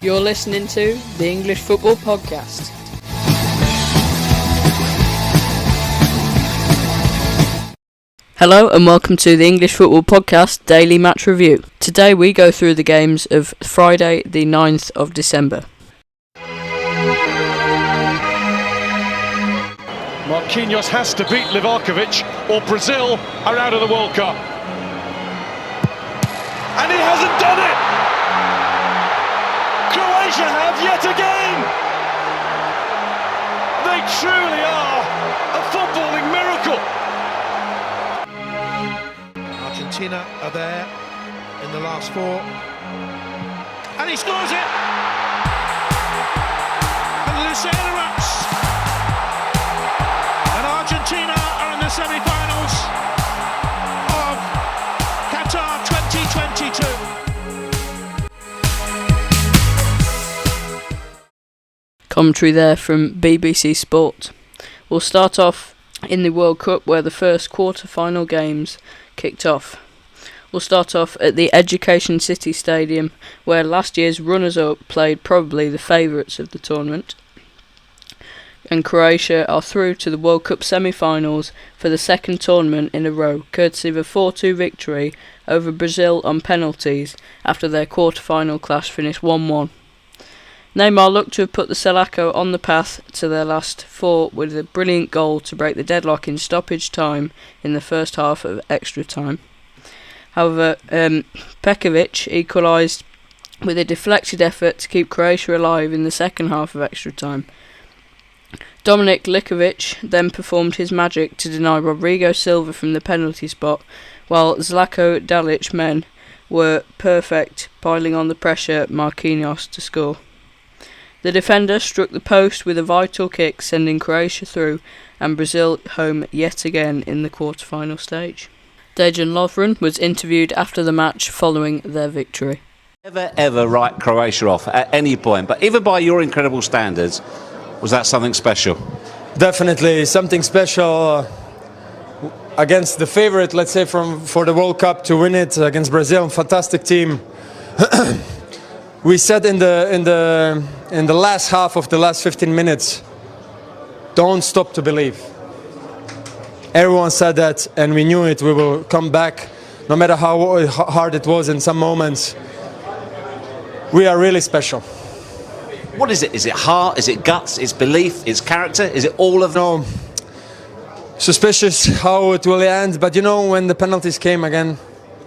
You're listening to the English Football Podcast. Hello and welcome to the English Football Podcast Daily Match Review. Today we go through the games of Friday the 9th of December. Martinez has to beat Livakovic or Brazil are out of the World Cup. And he hasn't done it! Croatia have yet again! They truly are a footballing miracle! Argentina are there in the last four. And he scores it! And Lucena erupts! And Argentina are in the semi-finals of Qatar 2022. Commentary there from BBC Sport. We'll start off in the World Cup where the first quarter-final games kicked off. We'll start off at the Education City Stadium where last year's runners-up played probably the favourites of the tournament. And Croatia are through to the World Cup semi-finals for the second tournament in a row, courtesy of a 4-2 victory over Brazil on penalties after their quarter-final clash finished 1-1. Neymar looked to have put the Selako on the path to their last four with a brilliant goal to break the deadlock in stoppage time in the first half of extra time. However, Pekovic equalised with a deflected effort to keep Croatia alive in the second half of extra time. Dominik Likovic then performed his magic to deny Rodrigo Silva from the penalty spot, while Zlatko Dalic's men were perfect, piling on the pressure Marquinhos to score. The defender struck the post with a vital kick, sending Croatia through and Brazil home yet again in the quarter-final stage. Dejan Lovren was interviewed after the match following their victory. Ever write Croatia off at any point, but even by your incredible standards, was that something special? Definitely something special against the favourite, let's say, for the World Cup to win it against Brazil. Fantastic team. We said in the last half of the last 15 minutes, don't stop to believe. Everyone said that, and we knew it. We will come back, no matter how hard it was in some moments. We are really special. What is it? Is it heart? Is it guts? Is belief? Is character? Is it all of them? No. Suspicious how it will end, but you know, when the penalties came again,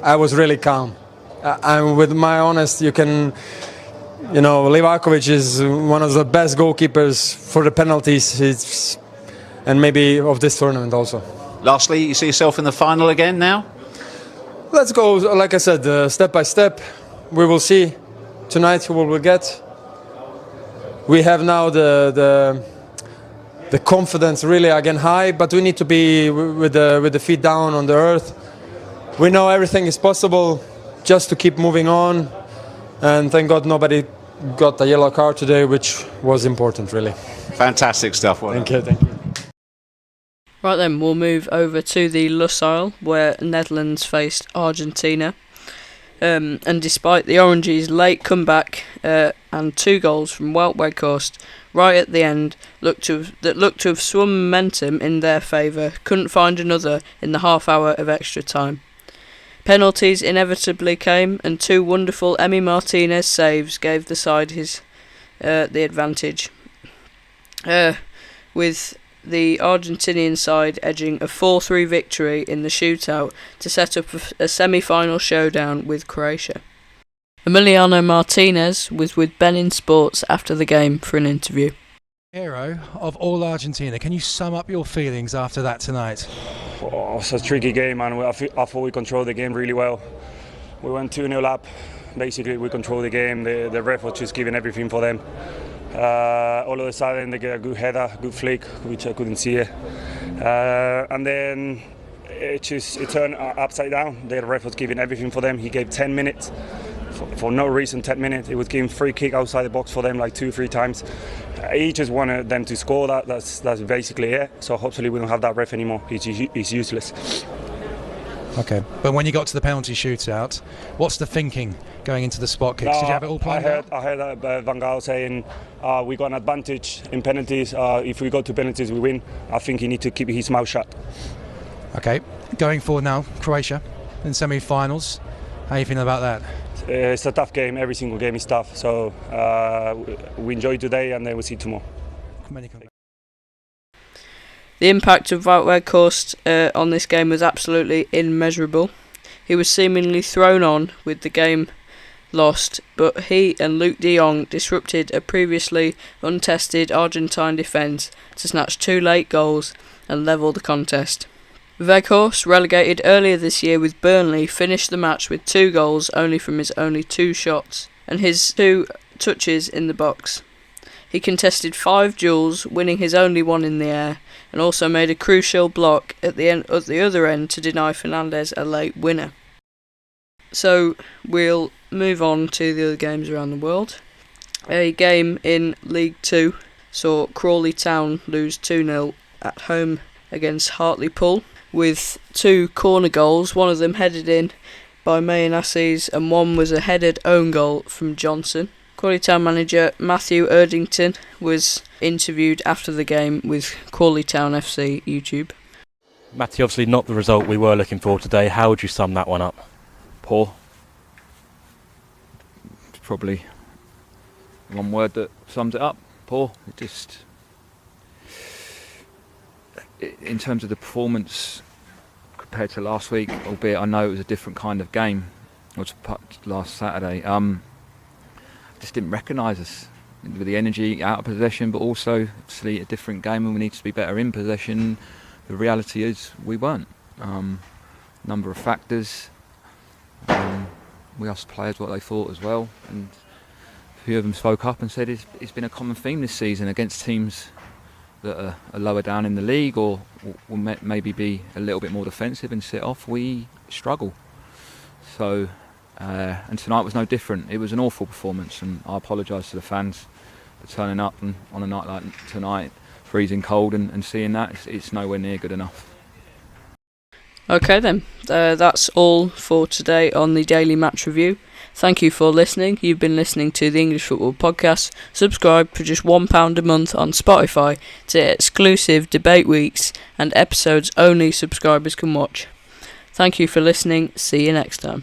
I was really calm. And with my honest, Livakovic is one of the best goalkeepers for the penalties, and maybe of this tournament also. Lastly, you see yourself in the final again now? Let's go, like I said, step by step. We will see tonight who we will get. We have now the confidence really again high, but we need to be with the feet down on the earth. We know everything is possible, just to keep moving on. And thank God nobody got a yellow card today, which was important really. Fantastic stuff. Thank you. Right then, we'll move over to the Lusail where Netherlands faced Argentina. And despite the Oranges' late comeback and 2 goals from Wout Weghorst right at the end looked to have swung momentum in their favour, couldn't find another in the half hour of extra time. Penalties inevitably came, and 2 wonderful Emiliano Martinez saves gave the side the advantage, with the Argentinian side edging a 4-3 victory in the shootout to set up a semi-final showdown with Croatia. Emiliano Martinez was with Benin Sports after the game for an interview. Hero of all Argentina, can you sum up your feelings after that tonight? Oh, it was a tricky game, and I thought we controlled the game really well. We went 2-0 up. Basically, we controlled the game. The ref was just giving everything for them. All of a sudden, they get a good header, good flick, which I couldn't see it. And then it turned upside down. The ref was giving everything for them. He gave 10 minutes. For no reason, 10 minutes. He was giving free kick outside the box for them like 2-3 times. He just wanted them to score. That's basically it. So hopefully we don't have that ref anymore. He's useless. Okay, but when you got to the penalty shootout, what's the thinking going into the spot kicks? Did you have it all planned out? I heard Van Gaal saying we got an advantage in penalties. If we go to penalties, we win. I think he needs to keep his mouth shut. Okay, going forward now, Croatia in semi-finals. How are you feeling about that? It's a tough game. Every single game is tough. So we enjoy today, and then we'll see tomorrow. The impact of Wout Weghorst on this game was absolutely immeasurable. He was seemingly thrown on with the game lost, but he and Luke de Jong disrupted a previously untested Argentine defence to snatch 2 late goals and level the contest. Weghorst, relegated earlier this year with Burnley, finished the match with 2 goals only from his only 2 shots and his 2 touches in the box. He contested 5 duels, winning his only one in the air, and also made a crucial block at the other end to deny Fernandes a late winner. So we'll move on to the other games around the world. A game in League 2 saw Crawley Town lose 2-0 at home against Hartlepool with 2 corner goals, one of them headed in by Mayonnaise and one was a headed own goal from Johnson. Crawley Town manager Matthew Erdington was interviewed after the game with Crawley Town FC YouTube. Matthew, obviously not the result we were looking for today. How would you sum that one up? Poor. It's probably one word that sums it up. Poor. It just, in terms of the performance compared to last week, albeit I know it was a different kind of game. It was last Saturday. Just didn't recognise us with the energy out of possession, but also obviously a different game and we need to be better in possession. The reality is we weren't. Number of factors. We asked players what they thought as well, and a few of them spoke up and said it's been a common theme this season against teams that are lower down in the league or will maybe be a little bit more defensive and sit off. We struggle. So. And tonight was no different. It was an awful performance, and I apologise to the fans for turning up and on a night like tonight, freezing cold, and seeing that it's nowhere near good enough. Okay then, that's all for today on the Daily Match Review. Thank you for listening. You've been listening to the English Football Podcast. Subscribe for just £1 a month on Spotify to exclusive debate weeks and episodes only subscribers can watch. Thank you for listening. See you next time.